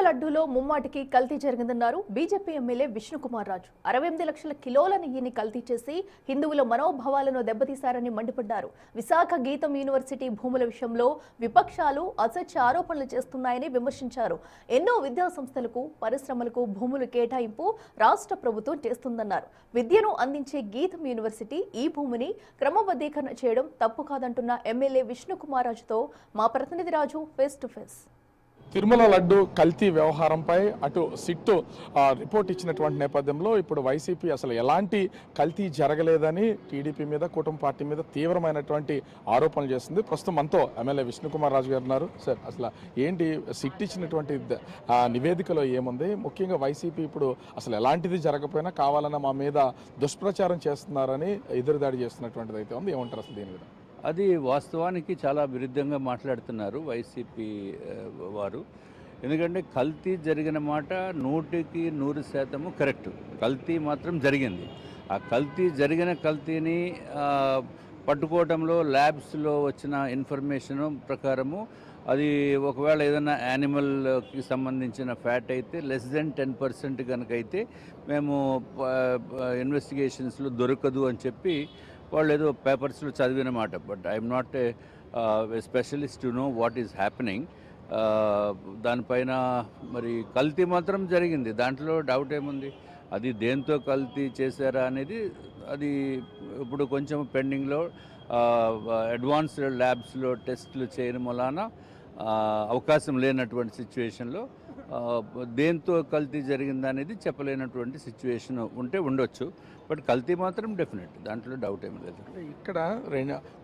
లడ్డూలో ముమ్మాటికి కల్తీ జరిగిందన్నారు బీజేపీ ఎమ్మెల్యే విష్ణుకుమార్ రాజు. 68 లక్షల కిలోల నెయ్యిని కల్తీ చేసి హిందువుల మనోభావాలను దెబ్బతీశారని మండిపడ్డారు. విశాఖ గీతం యూనివర్సిటీ భూముల విషయంలో విపక్షాలు అసత్య ఆరోపణలు చేస్తున్నాయని విమర్శించారు. ఎన్నో విద్యా సంస్థలకు, పరిశ్రమలకు భూములు కేటాయింపు రాష్ట్ర ప్రభుత్వం చేస్తుందన్నారు. విద్యను అందించే గీతం యూనివర్సిటీ ఈ భూమిని క్రమబద్ధీకరణ చేయడం తప్పు కాదంటున్న ఎమ్మెల్యే విష్ణుకుమార్ రాజుతో మా ప్రతినిధి Raju face to face. Tirumala laddu కల్తీ వ్యవహారంపై అటు సిట్టు రిపోర్ట్ ఇచ్చినటువంటి నేపథ్యంలో ఇప్పుడు వైసీపీ అసలు ఎలాంటి కల్తీ జరగలేదని టీడీపీ మీద, కూటమి పార్టీ మీద తీవ్రమైనటువంటి ఆరోపణలు చేస్తుంది. ప్రస్తుతం మనతో ఎమ్మెల్యే విష్ణుకుమార్ రాజు గారు ఉన్నారు. సార్, అసలు ఏంటి సిట్ ఇచ్చినటువంటి నివేదికలో ఏముంది? ముఖ్యంగా వైసీపీ ఇప్పుడు అసలు ఎలాంటిది జరగకపోయినా కావాలన్నా మా మీద దుష్ప్రచారం చేస్తున్నారని ఎదురుదాడి చేస్తున్నటువంటిది అయితే ఉంది. ఏమంటారు అసలు దీని మీద? అది వాస్తవానికి చాలా విరుద్ధంగా మాట్లాడుతున్నారు వైసీపీ వారు. ఎందుకంటే కల్తీ జరిగిన మాట 100% కరెక్ట్. కల్తీ మాత్రం జరిగింది. ఆ జరిగిన కల్తీని పట్టుకోవడంలో ల్యాబ్స్లో వచ్చిన ఇన్ఫర్మేషన్ ప్రకారము అది ఒకవేళ ఏదైనా యానిమల్కి సంబంధించిన ఫ్యాట్ అయితే <10% కనుక అయితే మేము ఇన్వెస్టిగేషన్స్లో దొరకదు అని చెప్పి వాళ్ళు ఏదో పేపర్స్లో చదివిన మాట. But I'm not a specialist to know what is happening. దానిపైన మరి కల్తీ మాత్రం జరిగింది, దాంట్లో డౌట్ ఏముంది? అది దేంతో కల్తీ చేశారా అనేది అది ఇప్పుడు కొంచెం పెండింగ్లో అడ్వాన్స్డ్ ల్యాబ్స్లో టెస్టులు చేయడం వలన అవకాశం లేనటువంటి సిచ్యువేషన్లో దేంతో కల్తీ జరిగిందనేది చెప్పలేనటువంటి సిచ్యువేషన్ ఉండొచ్చు. బట్ కల్తీ మాత్రం డెఫినెట్, దాంట్లో డౌట్ ఏమి లేదు. ఇక్కడ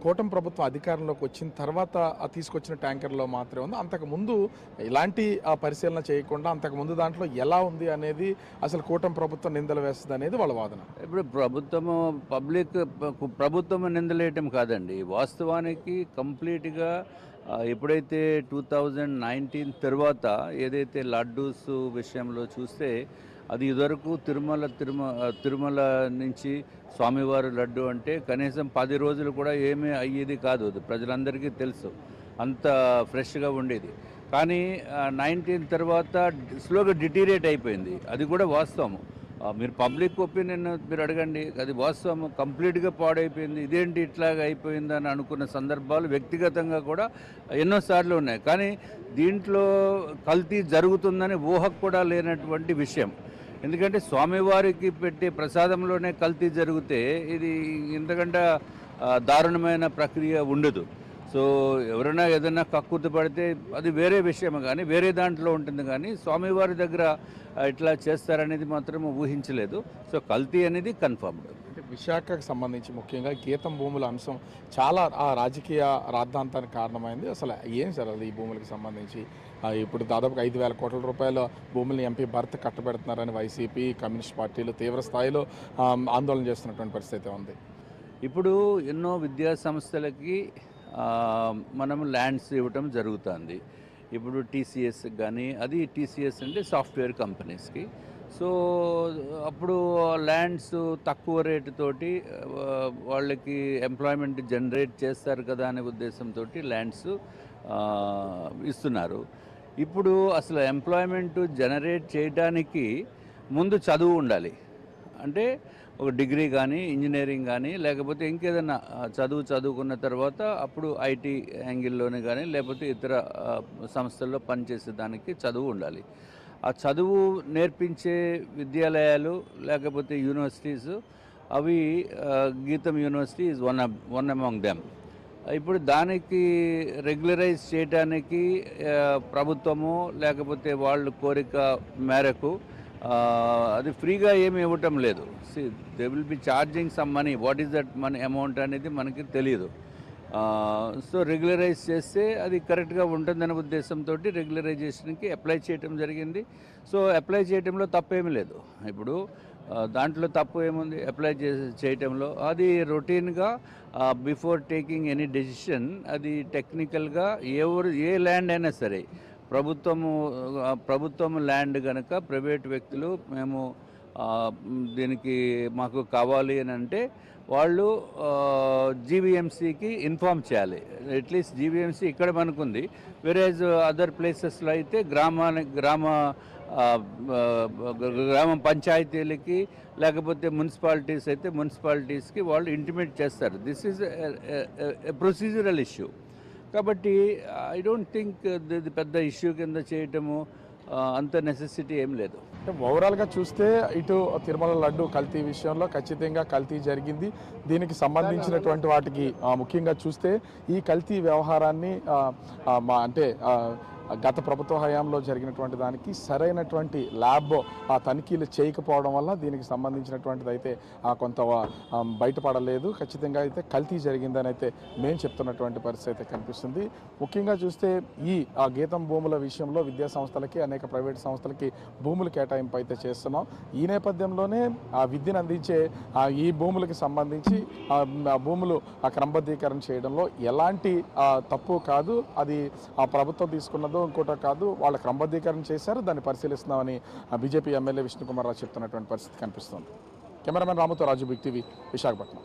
కూటమి ప్రభుత్వం అధికారంలోకి వచ్చిన తర్వాత తీసుకొచ్చిన ట్యాంకర్లో మాత్రమే ఉంది. అంతకుముందు ఇలాంటి పరిశీలన చేయకుండా అంతకుముందు దాంట్లో ఎలా ఉంది అనేది అసలు కూటమి ప్రభుత్వం నిందలు వేస్తుంది అనేది వాళ్ళ వాదన. ఇప్పుడు ప్రభుత్వం నిందలేయటం కాదండి. వాస్తవానికి కంప్లీట్గా ఎప్పుడైతే 2019 తర్వాత ఏదైతే లడ్డూస్ విషయంలో చూస్తే అది ఇదివరకు తిరుమల నుంచి స్వామివారి లడ్డు అంటే కనీసం 10 రోజులు కూడా ఏమీ అయ్యేది కాదు. ప్రజలందరికీ తెలుసు, అంత ఫ్రెష్గా ఉండేది. కానీ 19 తర్వాత స్లోగా డిటీరియేట్ అయిపోయింది. అది కూడా వాస్తవం. మీరు పబ్లిక్ ఒపీనియన్ మీరు అడగండి, అది వాస్తవం. కంప్లీట్గా పాడైపోయింది, ఇదేంటి ఇట్లాగా అయిపోయిందని అనుకున్న సందర్భాలు వ్యక్తిగతంగా కూడా ఎన్నోసార్లు ఉన్నాయి. కానీ దీంట్లో కల్తీ జరుగుతుందని ఊహకు కూడా లేనటువంటి విషయం. ఎందుకంటే స్వామివారికి పెట్టే ప్రసాదంలోనే కల్తీ జరిగితే ఇది ఇంతకంటే దారుణమైన ప్రక్రియ ఉండదు. సో ఎవరైనా ఏదైనా కక్కుర్తి పడితే అది వేరే విషయం, కానీ వేరే దాంట్లో ఉంటుంది. కానీ స్వామివారి దగ్గర ఇట్లా చేస్తారనేది మాత్రం ఊహించలేదు. సో కల్తీ అనేది కన్ఫర్మ్డ్. అంటే విశాఖకు సంబంధించి ముఖ్యంగా గీతం భూముల అంశం చాలా రాజకీయ రాద్ధాంతానికి కారణమైంది. అసలు ఏం సార్ అది ఈ భూములకు సంబంధించి? ఇప్పుడు దాదాపుగా 5,000 కోట్ల రూపాయల భూముల్ని ఎంపీ భర్త కట్టబెడుతున్నారని వైసీపీ, కమ్యూనిస్ట్ పార్టీలు తీవ్ర స్థాయిలో ఆందోళన చేస్తున్నటువంటి పరిస్థితి ఉంది. ఇప్పుడు ఎన్నో విద్యా సంస్థలకి మనము ల్యాండ్స్ ఇవ్వటం జరుగుతుంది. ఇప్పుడు టీసీఎస్ కానీ, అది టీసీఎస్ అంటే సాఫ్ట్వేర్ కంపెనీస్కి. సో అప్పుడు ల్యాండ్స్ తక్కువ రేటుతోటి వాళ్ళకి ఎంప్లాయ్మెంట్ జనరేట్ చేస్తారు కదా అనే ఉద్దేశంతో ల్యాండ్స్ ఇస్తున్నారు. ఇప్పుడు అసలు ఎంప్లాయ్మెంట్ జనరేట్ చేయడానికి ముందు చదువు ఉండాలి. అంటే ఒక డిగ్రీ కానీ, ఇంజనీరింగ్ కానీ, లేకపోతే ఇంకేదన్నా చదువుకున్న తర్వాత అప్పుడు ఐటీ యాంగిల్లోనే కానీ లేకపోతే ఇతర సంస్థల్లో పనిచేసే దానికి చదువు ఉండాలి. ఆ చదువు నేర్పించే విద్యాలయాలు లేకపోతే యూనివర్సిటీస్, అవి గీతం university is one among them. ఇప్పుడు దానికి రెగ్యులరైజ్ చేయడానికి ప్రభుత్వము లేకపోతే వాళ్ళు కోరిక మేరకు అది ఫ్రీగా ఏమి ఇవ్వటం లేదు. They will be charging some money. What is that money amount అనేది మనకి తెలియదు. సో రెగ్యులరైజ్ చేస్తే అది కరెక్ట్గా ఉంటుందనే ఉద్దేశంతో రెగ్యులరైజేషన్కి అప్లై చేయటం జరిగింది. సో అప్లై చేయటంలో తప్పేమీ లేదు. ఇప్పుడు దాంట్లో తప్పు ఏముంది అప్లై చేయటంలో? అది రొటీన్గా బిఫోర్ టేకింగ్ ఎనీ డెసిషన్ అది టెక్నికల్గా ఏ ల్యాండ్ అయినా సరే ప్రభుత్వం ల్యాండ్ కనుక ప్రైవేట్ వ్యక్తులు మేము దీనికి మాకు కావాలి అని అంటే వాళ్ళు జీవీఎంసీకి ఇన్ఫామ్ చేయాలి. అట్లీస్ట్ జీవీఎంసీ ఇక్కడ మనకుంది, వేరేజ్ అదర్ ప్లేసెస్లో అయితే గ్రామ పంచాయతీలకి లేకపోతే మున్సిపాలిటీస్ అయితే మున్సిపాలిటీస్కి వాళ్ళు ఇంటిమేట్ చేస్తారు. This is procedural issue. కాబట్టి ఐ డోంట్ థింక్ ఇది పెద్ద ఇష్యూ కింద చేయటము అంత నెసెసిటీ ఏం లేదు. ఓవరాల్గా చూస్తే ఇటు తిరుమల లడ్డు కల్తీ విషయంలో ఖచ్చితంగా కల్తీ జరిగింది. దీనికి సంబంధించినటువంటి వాటికి ముఖ్యంగా చూస్తే ఈ కల్తీ వ్యవహారాన్ని అంటే గత ప్రభుత్వ హయాంలో జరిగినటువంటి దానికి సరైనటువంటి ల్యాబ్ తనిఖీలు చేయకపోవడం వల్ల దీనికి సంబంధించినటువంటిది అయితే కొంత బయటపడలేదు. ఖచ్చితంగా అయితే కల్తీ జరిగిందని అయితే మేము చెప్తున్నటువంటి పరిస్థితి అయితే కనిపిస్తుంది. ముఖ్యంగా చూస్తే ఈ గీతం భూముల విషయంలో విద్యా సంస్థలకి అనేక ప్రైవేట్ సంస్థలకి భూములు కేటాయింపు అయితే చేస్తున్నాం. ఈ నేపథ్యంలోనే విద్యను అందించే ఈ భూములకి సంబంధించి భూములు క్రమబద్ధీకరణ చేయడంలో ఎలాంటి తప్పు కాదు. అది ప్రభుత్వం తీసుకున్నదో ఇంకోటో కాదు, వాళ్ళ క్రమబద్ధీకరణ చేశారు, దాన్ని పరిశీలిస్తున్నామని బీజేపీ ఎమ్మెల్యే విష్ణుకుమార్ రాజు చెప్తున్నటువంటి పరిస్థితి కనిపిస్తుంది. కెమెరామెన్ రాముతో రాజు, బిగ్ టీవీ, విశాఖపట్నం.